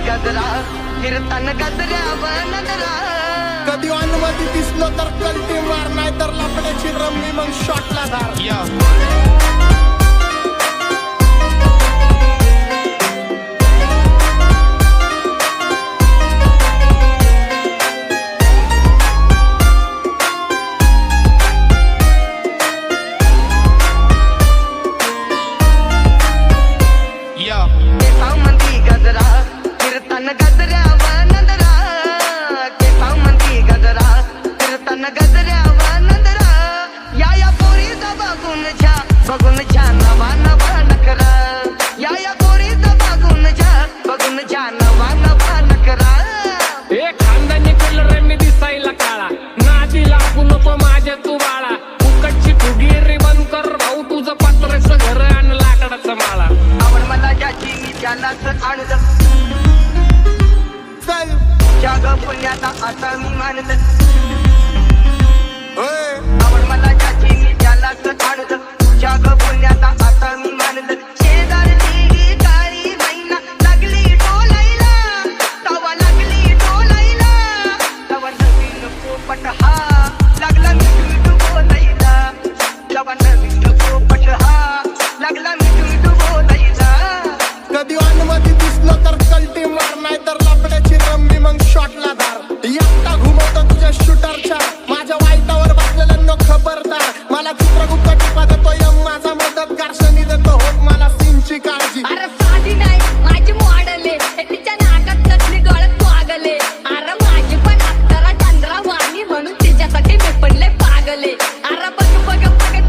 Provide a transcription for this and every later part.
गजरा फिरताना गजऱ्यावर नजरा कधी अनुमती दिसलो तर कल्टी मार नाही तर लपड्याची रम्मी मग शॉटला धार केसांमध्ये गजरा फिरताना गजऱ्यावर नजरा केसांमध्ये गजरा फिरताना गजऱ्यावर नजरा या पोरीचा बघून छा नवा नवा नकरा या पोरीचा बघून छा नवा नवा नकरा एक खानदानी कलर मी दिसायला काळा नादी लागू नको माझ्या तू बाळा उकटची फुगीरी बंद कर भाऊ तुझं पत्र्याचं घर आणि लाकडाचा माळा आवड मला ज्याची मी त्यालाच आणलं चल जाग पुण्याचा आता मी मानत ओय आवड मला ज्याची मी त्यालाच आणलं जाग पुण्याचा आता मी मानत शेजारची काळी मैना लागली डोलायला तवा नवीन पोपट हा लागला मिठू बोलायला तवा नवीन पोपट हा लागला मिठू बोलायला कधी अनुमती दिसलो तर कल्टी मार नाही तर लपड्याची रम्मी मग शॉटला धार एकटा घुमवतो तुझ्या शूटरच्या माझ्या वाईटावर बसलेल्यांनो खबरदार मला चित्रगुप्त टिपा देतो यम माझा मदतगार शनी देतो होत मला सीनची काळजी अरे साधी नाही माझी मॉडले तिच्या नाकात नसली डोळ्यात वागले अरे माझी पण अप्सरा चंद्रवाणी म्हणून तिच्यासाठी मी पडले पागले अरे बघ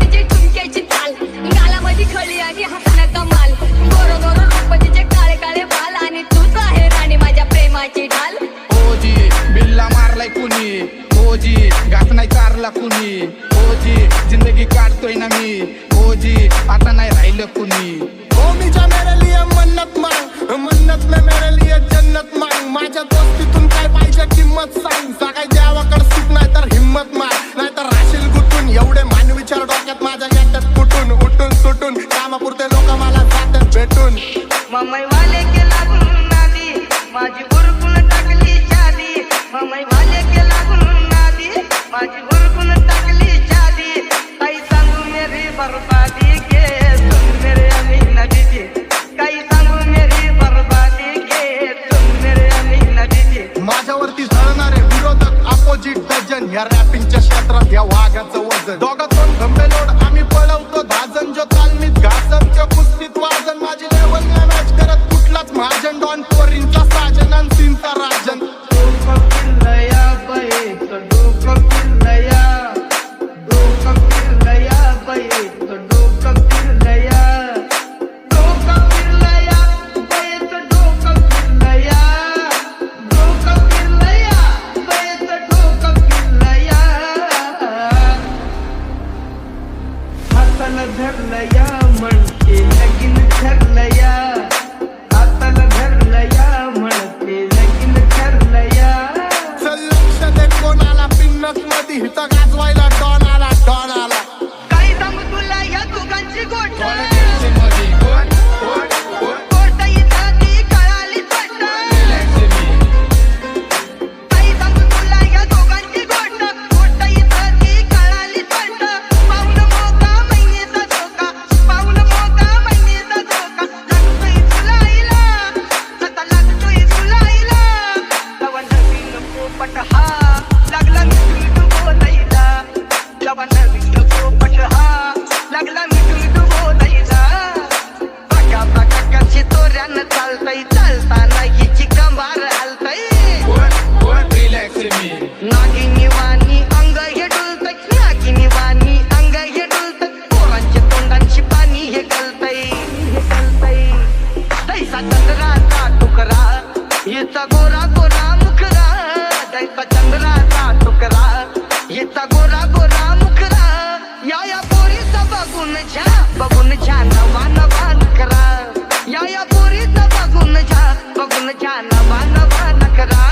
तिची चुमक्याची चाल गालामध्ये खळी आणि हसण्या कमाल गोरो गोरो रूप तिचे काळे काळे बाल आणि तूच आहे राणी माझ्या प्रेमाची ढाल ओजी बिल्ला मारलाय कुणी ओजी घात नाही चारला कुणी ओजी जिंदगी काढतोय ना मी ओजी आता नाही राहिलं कुणी ओ मीच्या मेरे लिए मन्नत मांग मन्नत में मेरे लिए जन्नत मांग माझ्या दोस्तीतून काय पाहिजे किंमत सांग सकाळी देवाकडे सुट नाही तर हिम्मत मार नाही तर राशील गुतून एवढे मान विचार डोक्यात माझ्या येतात कुठून उठून सुटून कामापुरते लोक मला जातात भेटून मम्मी वाले के लागून नादी माझी उरकून टाकली चादी मम्मी वाले के लागून नादी माझी उरकून टाकली चादी काही सांगू मेरी बर्बादी के तुम मेरे अमीना दीदी काही सांगू मेरी बर्बादी के तुम मेरे अमीना दीदी माझ्यावरती झळणारे विरोधक अपोजिट डझन या रॅपिंगच्या क्षेत्रात या वाघाचं वजन दोघात दोन खंबे लोड आम्ही पळवतो धाजन जो तालमीत घासमच्या कुस्तीत वाजन माझी लेवल नाही मॅच करत कुठलाच महाजन डॉन पोरींचा साजन आणि सीनचा राजन डोकं फिरलया बाईचं डोकं फिरलया डोकं फिरलया बाईचं डोकं फिरलया डोकं फिरलया बाईचं डोकं फिरलया डोकं फिरलया बाईचं डोकं फिरलया हाताला धरलया म्हणते लगीन ठरलया हाताला धरलया म्हणते लगीन ठरलया चल लक्ष दे कोणाला पिन्नस मध्ये हित गाजवायला डॉन आला काही सांगू तुला या दोघांची गोष्ट मध्ये कोण कोर्ट इथं कळाली स्पष्ट काही सांगू तुला या दोघांची गोष्ट कोर्ट इथं कळाली स्पष्ट पाऊल मोका महिनेचा धोका पाऊल मोका महिनेचा धोका लागतोय तुलाईला आता लागतोय तुलाईला तवा नवीन पोपट हा लागला मिठू बोलायला तवा नवीन पोपट हा लागला मिठू बोलायला बघा बघा कशी तोऱ्यानं चालतय चालताना हिची कंबार हलतय रिलॅक्स मी नागिनी वाणी अंग हे डुलतय नागिनी वाणी अंग हे डुलतय पोरांच्या तोंडांची पाणी हे गलतय दैसा चंद्राचा तुकरा हिचा गोरा गोरा मुखरा दैसा चंद्राचा तुकरा हिचा गोरा गोरा मुखरा या पोरीचा बघून छा नवा नवा नकरा या पोरीचा बघून छा नवा नवा नकरा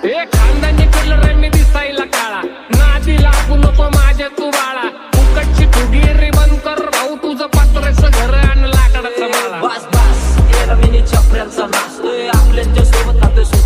एक खानदानी कलर मी दिसायला काळा नादी लागू नको माझ्या तू बाळा उकटची फुगीरी बंद कर भाऊ तुझं पत्र्याचं घर आणि लाकडाचा माळा बस बस केलं मी चपऱ्यांचा नाच आपल्यांच्या सोबत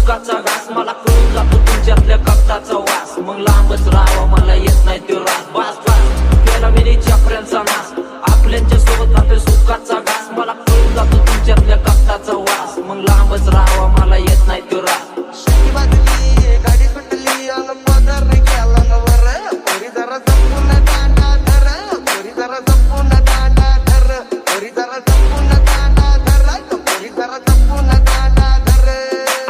सुखाचा घास मला कळून जातो तुमच्यातल्या कष्टाचा वास मग लांबच राहावं मला येत नाही तो रास बास बास केला मी चपऱ्यांचा नाश आपल्यांच्या सोबत राहतोय सुखाचा घास मला कळून जातो तुमच्यातल्या कष्टाचा वास मग लांबच राहावं मला येत नाही तो रास शेती बाजली गाडी सुटली अन पदर गेला नवर पोरी जरा जपून दांडा धर पोरी जरा जपून दांडा धर पोरी जरा जपून दांडा धर पोरी जरा जपून दांडा धर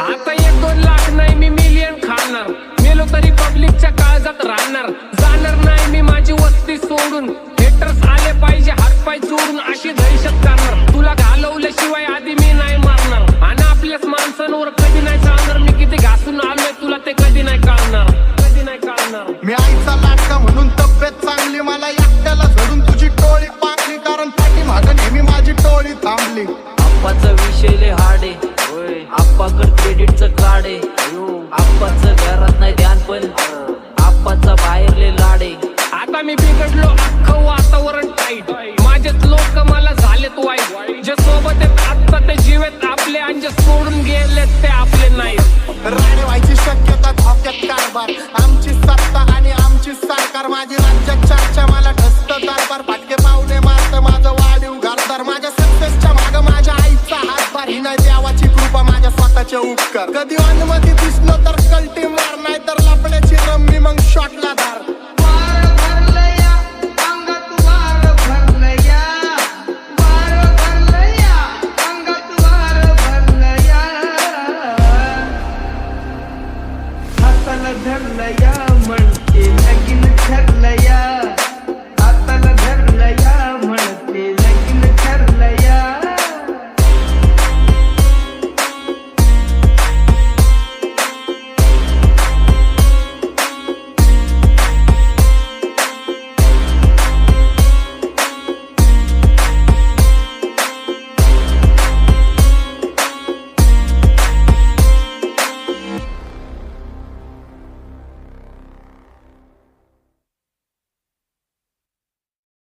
आता 1-2 लाख नाही मी मिलियन खाणार मेलो तरी पब्लिकच्या काळजात राहणार जाणार नाही मी माझी वस्ती सोडून हेटर्स आले पाहिजे हातपाय जोडून अशी दहशत करणार तुला घालवल्याशिवाय आधी मी नाही मारणार आणि आपल्याच माणसांवर कधी नाही चालणार मी किती घासून आलोय तुला ते कधी नाही कळणार कधी नाही कळणार मी आईचा लाटका म्हणून तब्येत चांगली मला एकट्याला झडून तुझी टोळी पांगली कारण पाठीमागं नेहमी माझी टोळी थांबली आप्पाचा विषय लय हाडे आप्पाकड क्रेडिटचं कार्ड आहे आप्पाचं घरात नाही ध्यान पण आप्पाचा बाहेर लय लाडे आता मी बिघडलो अख्खं वातावरण टाईट माझेच लोक मला झालेत वाईट जे सोबत आहेत आता ते जीवेत आपले आणि जे सोडून गेलेत ते आपले नाही राणे व्हायची शक्यता धोक्यात कारभार आमची सत्ता आणि आमची सरकार माझी राज्यात चर्चा मला ठसत दरबार फाटके पावले मारत माझं वाढीव घरदार माझ्या सक्सेसच्या माग माझ्या आईचा हातभार ही नाही देवाची कृपा माझ्या स्वतःचे उपकार कधी अनुमती दिसलो तर कल्टी मार नाही तर लपड्याची रम्मी मग शॉटला धार